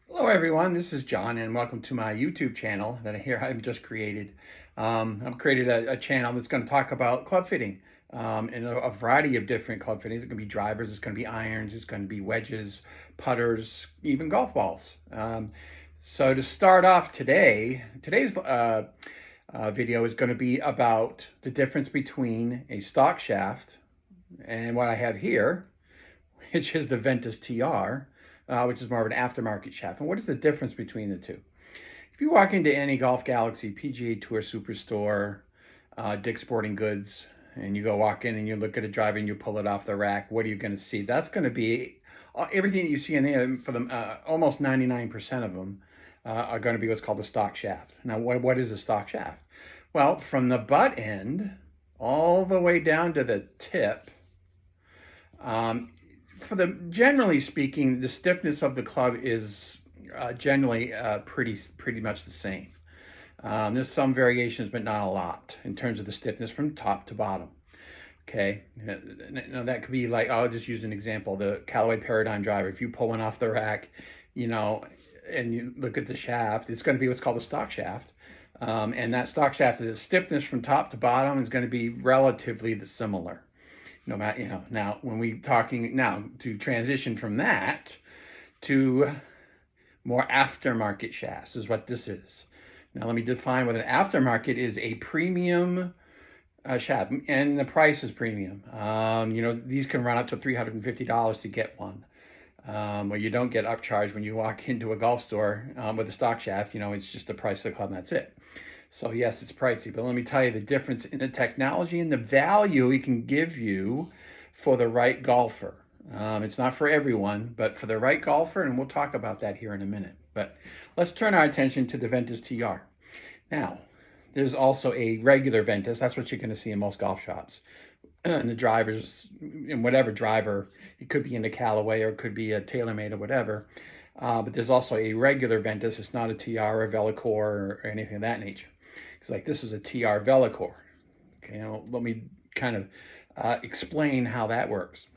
Hello everyone, this is John and welcome to my YouTube channel that I've just created. I've created a channel that's going to talk about club fitting and a variety of different club fittings. It's going to be drivers, it's going to be irons, it's going to be wedges, putters, even golf balls. So to start off today's video is going to be about the difference between a stock shaft and what I have here, which is the Ventus TR, which is more of an aftermarket shaft. And what is the difference between the two? If you walk into any Golf Galaxy, PGA Tour Superstore, Dick's Sporting Goods, and you go walk in and you look at a driver and you pull it off the rack, what are you going to see? That's going to be everything that you see in there. For them, almost 99% of them are going to be what's called a stock shaft. Now, what is a stock shaft? Well, from the butt end all the way down to the tip, generally speaking, the stiffness of the club is generally pretty much the same. There's some variations, but not a lot in terms of the stiffness from top to bottom. Okay, now that could be like, I'll just use an example, the Callaway Paradigm driver. If you pull one off the rack, and you look at the shaft, it's going to be what's called a stock shaft. And that stock shaft, the stiffness from top to bottom is going to be relatively similar. No matter, now when we talking now to transition from that to more aftermarket shafts is what this is. Now let me define what an aftermarket is: a premium shaft, and the price is premium. These can run up to $350 to get one. Where you don't get upcharged when you walk into a golf store with a stock shaft. It's just the price of the club and that's it. So yes, it's pricey, but let me tell you the difference in the technology and the value it can give you for the right golfer. It's not for everyone, but for the right golfer, and we'll talk about that here in a minute. But let's turn our attention to the Ventus TR. Now, there's also a regular Ventus. That's what you're going to see in most golf shops. And the drivers, in whatever driver, it could be in a Callaway or it could be a TaylorMade or whatever. But there's also a regular Ventus. It's not a TR or Velocore or anything of that nature. It's like this is a TR Velocore. Okay, now let me kind of explain how that works.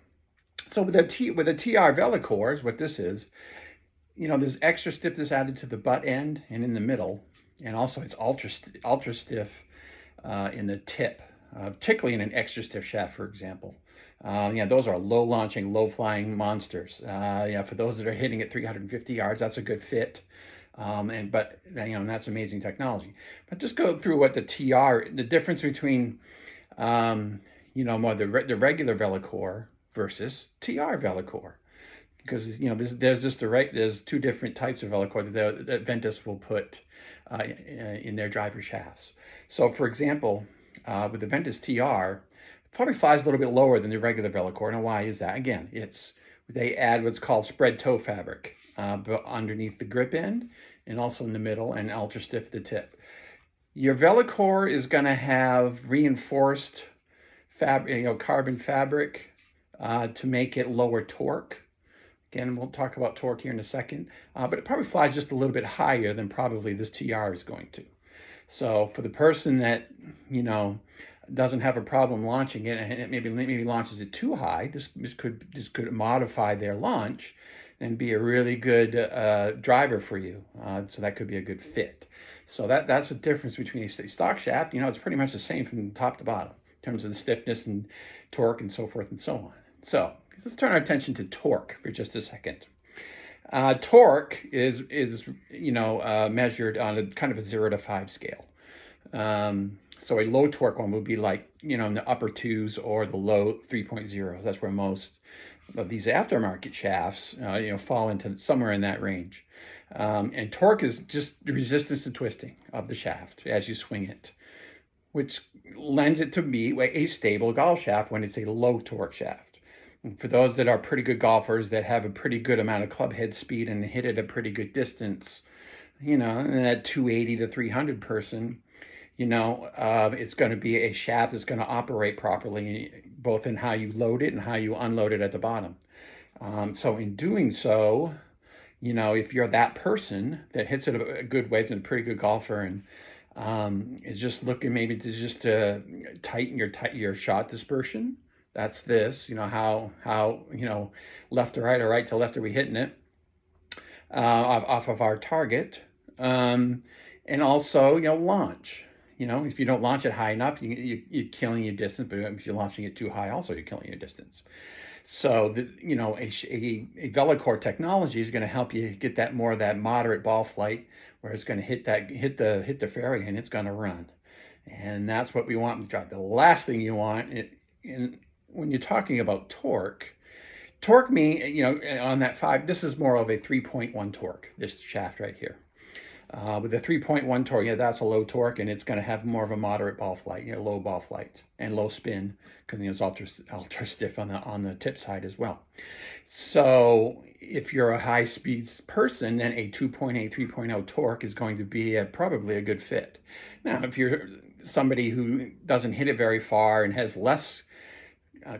So with a TR Velocore is what this is. There's extra stiffness added to the butt end and in the middle, and also it's ultra stiff in the tip, particularly in an extra stiff shaft, for example. Those are low launching, low flying monsters. For those that are hitting at 350 yards, that's a good fit. And that's amazing technology. But just go through what the difference between, more the regular Velocore versus TR Velocore. Because, there's two different types of Velocore that Ventus will put in their driver shafts. So, for example, with the Ventus TR, probably flies a little bit lower than the regular Velocore. Now, why is that? Again, they add what's called spread toe fabric underneath the grip end and also in the middle, and ultra stiff the tip. Your Velocore is going to have reinforced carbon fabric to make it lower torque. Again, we'll talk about torque here in a second, but it probably flies just a little bit higher than probably this TR is going to. So for the person that, doesn't have a problem launching it, and it maybe launches it too high, this could modify their launch and be a really good driver for you. So that could be a good fit. So that's the difference between a stock shaft. It's pretty much the same from top to bottom in terms of the stiffness and torque and so forth and so on. So let's turn our attention to torque for just a second. Torque is measured on a kind of a 0 to 5 scale. So a low torque one would be like, in the upper 2s or the low 3.0s. That's where most of these aftermarket shafts, fall into somewhere in that range. And torque is just the resistance to twisting of the shaft as you swing it, which lends it to be a stable golf shaft when it's a low torque shaft. And for those that are pretty good golfers that have a pretty good amount of club head speed and hit at a pretty good distance, in that 280 to 300 person, it's going to be a shaft that's going to operate properly, both in how you load it and how you unload it at the bottom. So in doing so, if you're that person that hits it a good way, and a pretty good golfer, and is just looking maybe to tighten your shot dispersion, that's this. How left to right or right to left are we hitting it? off of our target. And also, launch. If you don't launch it high enough, you're killing your distance. But if you're launching it too high, also you're killing your distance. So a Velocore technology is going to help you get that more of that moderate ball flight, where it's going to hit the fairway and it's going to run. And that's what we want with drive. The last thing you want, when you're talking about torque on that 5, this is more of a 3.1 torque, this shaft right here. With the 3.1 torque, that's a low torque, and it's going to have more of a moderate ball flight, low ball flight and low spin, because it's ultra stiff on the tip side as well. So if you're a high speed person, then a 2.8, 3.0 torque is going to be probably a good fit. Now, if you're somebody who doesn't hit it very far and has less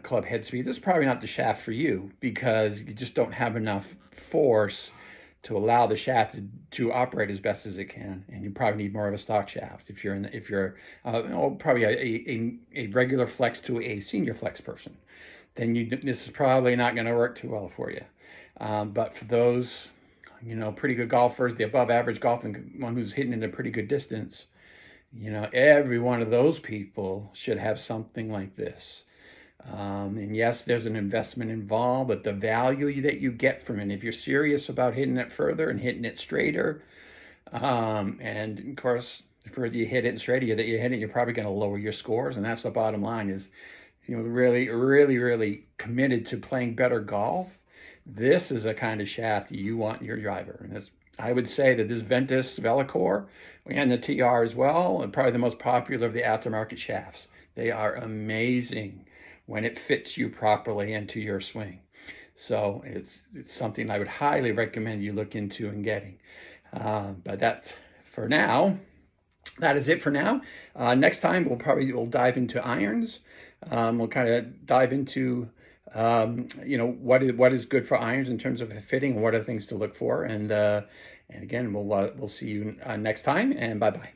club head speed, this is probably not the shaft for you, because you just don't have enough force to allow the shaft to operate as best as it can, and you probably need more of a stock shaft if you're probably a regular flex to a senior flex person. Then this is probably not going to work too well for you. But for those pretty good golfers, the above average golfer, one who's hitting in a pretty good distance, every one of those people should have something like this. And yes, there's an investment involved, but the value that you get from it, if you're serious about hitting it further and hitting it straighter, and of course, the further you hit it and straighter that you hit it, you're probably going to lower your scores. And that's the bottom line is, really, really, really committed to playing better golf. This is a kind of shaft you want in your driver. And I would say that this Ventus Velocore and the TR as well are probably the most popular of the aftermarket shafts. They are amazing when it fits you properly into your swing. So it's something I would highly recommend you look into and getting. But that is it for now. Next time we'll dive into irons. We'll kind of dive into what is good for irons in terms of fitting, and what are things to look for. And again, we'll see you next time, and bye-bye.